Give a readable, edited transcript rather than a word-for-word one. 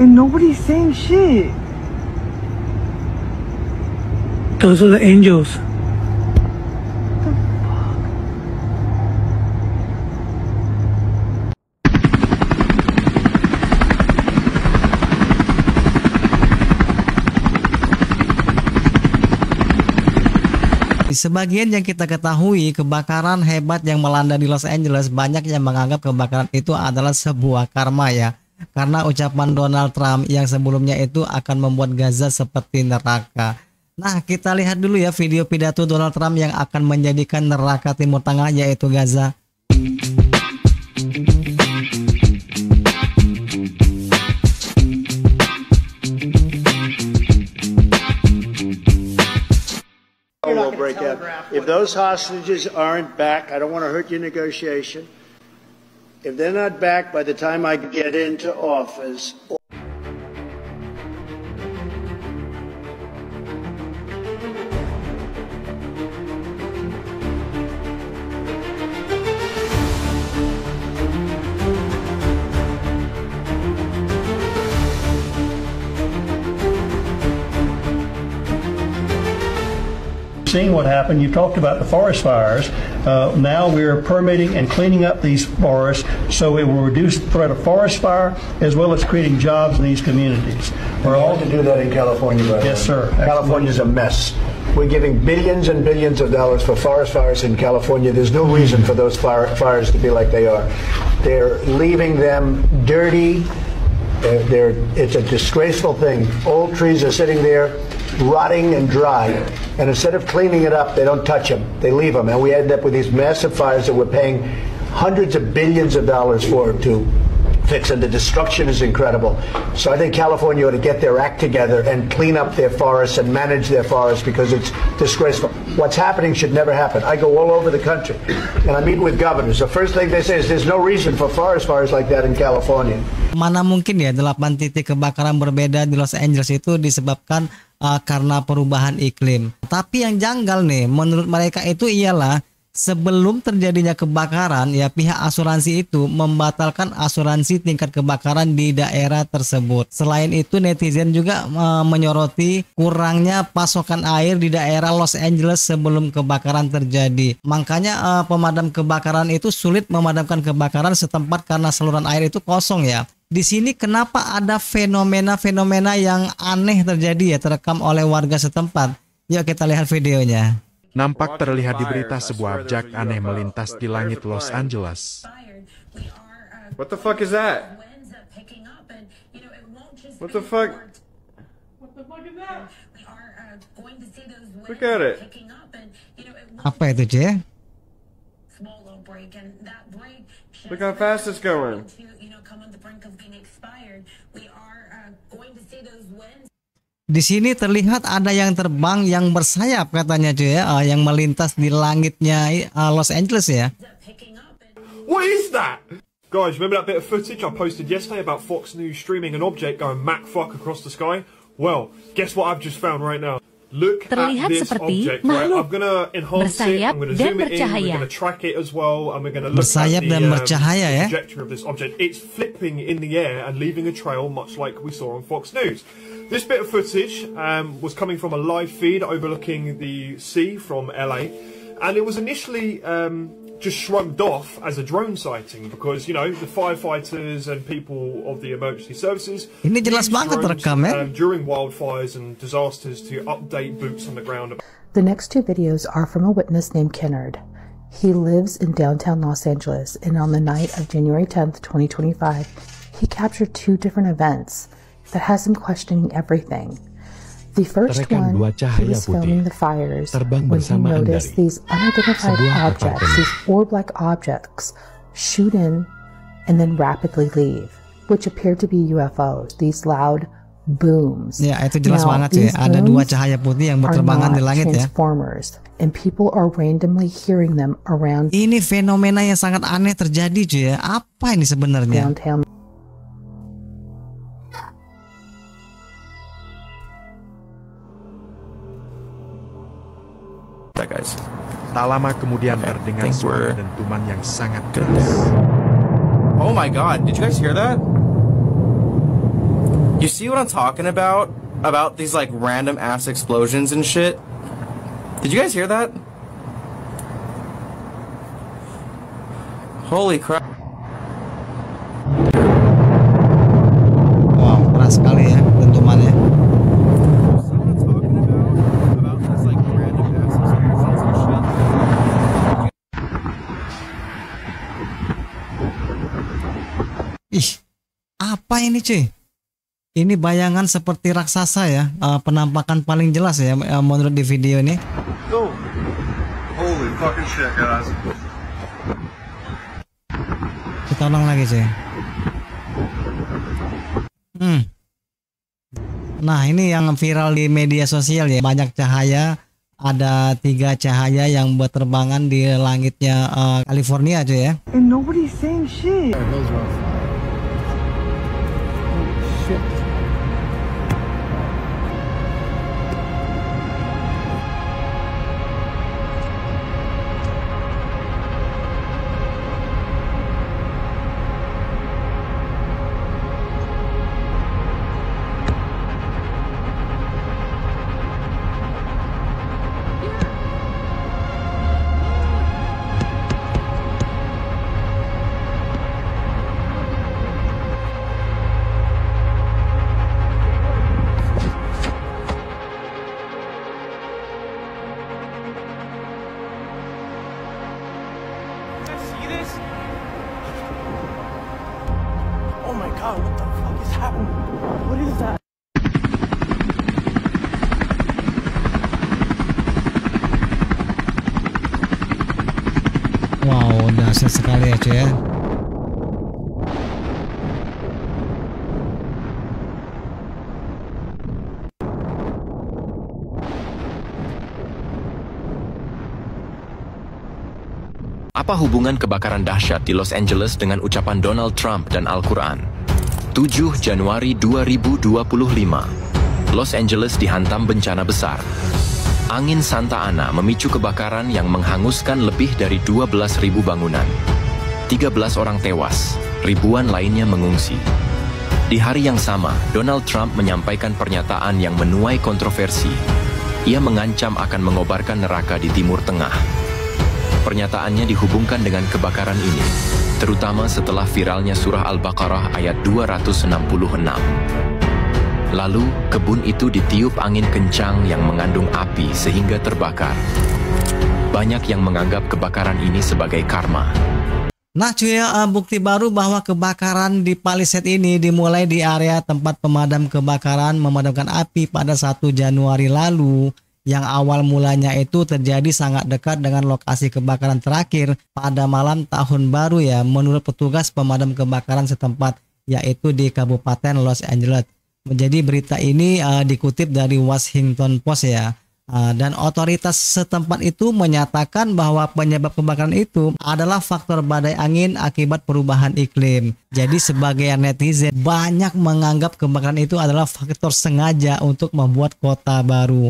and nobody's saying shit. Those are the angels. Sebagian yang kita ketahui, kebakaran hebat yang melanda di Los Angeles, banyak yang menganggap kebakaran itu adalah sebuah karma ya. Karena ucapan Donald Trump yang sebelumnya itu akan membuat Gaza seperti neraka. Nah, kita lihat dulu ya video pidato Donald Trump yang akan menjadikan neraka Timur Tengah, yaitu Gaza. Will break out. If those hostages aren't back, I don't want to hurt your negotiation. If they're not back by the time I get into office. Seeing what happened, you talked about the forest fires. Now we're permitting and cleaning up these forests so it will reduce the threat of forest fire as well as creating jobs in these communities. We're all to do that in California, by the way. Yes, sir. California's a mess. We're giving billions and billions of dollars for forest fires in California. There's no reason for those fires to be like they are. They're leaving them dirty. It's a disgraceful thing. Old trees are sitting there rotting and dry, and instead of cleaning it up, they don't touch them. They leave them, and we end up with these massive fires that we're paying hundreds of billions of dollars to fix, and the destruction is incredible. So I think California ought to get their act together and clean up their forests and manage their forests because it's disgraceful. What's happening should never happen. I go all over the country, and I meet with governors. The first thing they say is there's no reason for forest fires like that in California. Mana mungkin ya 8 titik kebakaran berbeda di Los Angeles itu disebabkan karena perubahan iklim. Tapi yang janggal nih, menurut mereka itu ialah sebelum terjadinya kebakaran ya pihak asuransi itu membatalkan asuransi tingkat kebakaran di daerah tersebut. Selain itu netizen juga menyoroti kurangnya pasokan air di daerah Los Angeles sebelum kebakaran terjadi. Makanya pemadam kebakaran itu sulit memadamkan kebakaran setempat karena saluran air itu kosong ya. Di sini kenapa ada fenomena-fenomena yang aneh terjadi ya, terekam oleh warga setempat. Yuk kita lihat videonya. Nampak terlihat di berita sebuah objek aneh melintas di langit Los Angeles. What the fuck is that? What the fuck? What the fuck is that? Look at it. Apa itu, Cie? Look how fast it's going. Di sini terlihat ada yang terbang yang bersayap katanya cuy ya, yang melintas di langitnya Los Angeles ya. What is that? Guys, remember that bit of footage I posted yesterday about Fox News streaming an object going Mach fuck across the sky? Well, guess what I've just found right now. Look terlihat at this seperti object, makhluk right? I'm gonna enhance bersayap it, I'm gonna dan zoom it in, bercahaya. we're gonna track it as well, and we're gonna look Bersayap at dan bercahaya ya. the trajectory of this object. It's flipping in the air and leaving a trail much like we saw on Fox News. This bit of footage was coming from a live feed overlooking the sea from LA, and it was initially just shrugged off as a drone sighting because, you know, the firefighters and people of the emergency services Ini jelas banget terekam ya. during wildfires and disasters to update boots on the ground. The next two videos are from a witness named Kennard. He lives in downtown Los Angeles, and on the night of January 10th, 2025, he captured two different events that has him questioning everything. The first one, he was filming the fires when he noticed these unidentified objects, these orb-like objects, shoot in and then rapidly leave, which appeared to be UFOs, these loud booms. Ya, itu jelas banget ya. Ada dua cahaya putih yang berterbangan di langit ya. Transformers, and people are randomly hearing them around. Ini fenomena yang sangat aneh terjadi cuy ya. Apa ini sebenarnya? Downtown. Guys. Tak lama kemudian terdengar suara dentuman yang sangat keras. Oh my god, did you guys hear that? You see what I'm talking about? About these like random ass explosions and shit? Did you guys hear that? Holy crap. Wow, keras sekali ya dentumannya. Ih, apa ini cuy? Ini bayangan seperti raksasa ya, penampakan paling jelas ya menurut di video ini. Oh, holy fucking shit, guys. Kita ulang lagi cuy. Nah ini yang viral di media sosial ya, banyak cahaya, ada 3 cahaya yang berterbangan di langitnya California cuy ya. And nobody's saying shit. Shit. Oh my god, what the fuck is happening? What is that? Wow, dahsyat sekali ya cuy ya. Apa hubungan kebakaran dahsyat di Los Angeles dengan ucapan Donald Trump dan Al-Quran? 7 Januari 2025, Los Angeles dihantam bencana besar. Angin Santa Ana memicu kebakaran yang menghanguskan lebih dari 12.000 bangunan. 13 orang tewas, ribuan lainnya mengungsi. Di hari yang sama, Donald Trump menyampaikan pernyataan yang menuai kontroversi. Ia mengancam akan mengobarkan neraka di Timur Tengah. Pernyataannya dihubungkan dengan kebakaran ini, terutama setelah viralnya surah Al-Baqarah ayat 266. Lalu, kebun itu ditiup angin kencang yang mengandung api sehingga terbakar. Banyak yang menganggap kebakaran ini sebagai karma. Nah cuy ya, bukti baru bahwa kebakaran di Palisade ini dimulai di area tempat pemadam kebakaran memadamkan api pada 1 Januari lalu. Yang awal mulanya itu terjadi sangat dekat dengan lokasi kebakaran terakhir pada malam tahun baru ya, menurut petugas pemadam kebakaran setempat, yaitu di Kabupaten Los Angeles. Jadi berita ini dikutip dari Washington Post ya. Dan otoritas setempat itu menyatakan bahwa penyebab kebakaran itu adalah faktor badai angin akibat perubahan iklim. Jadi sebagian netizen banyak menganggap kebakaran itu adalah faktor sengaja untuk membuat kota baru.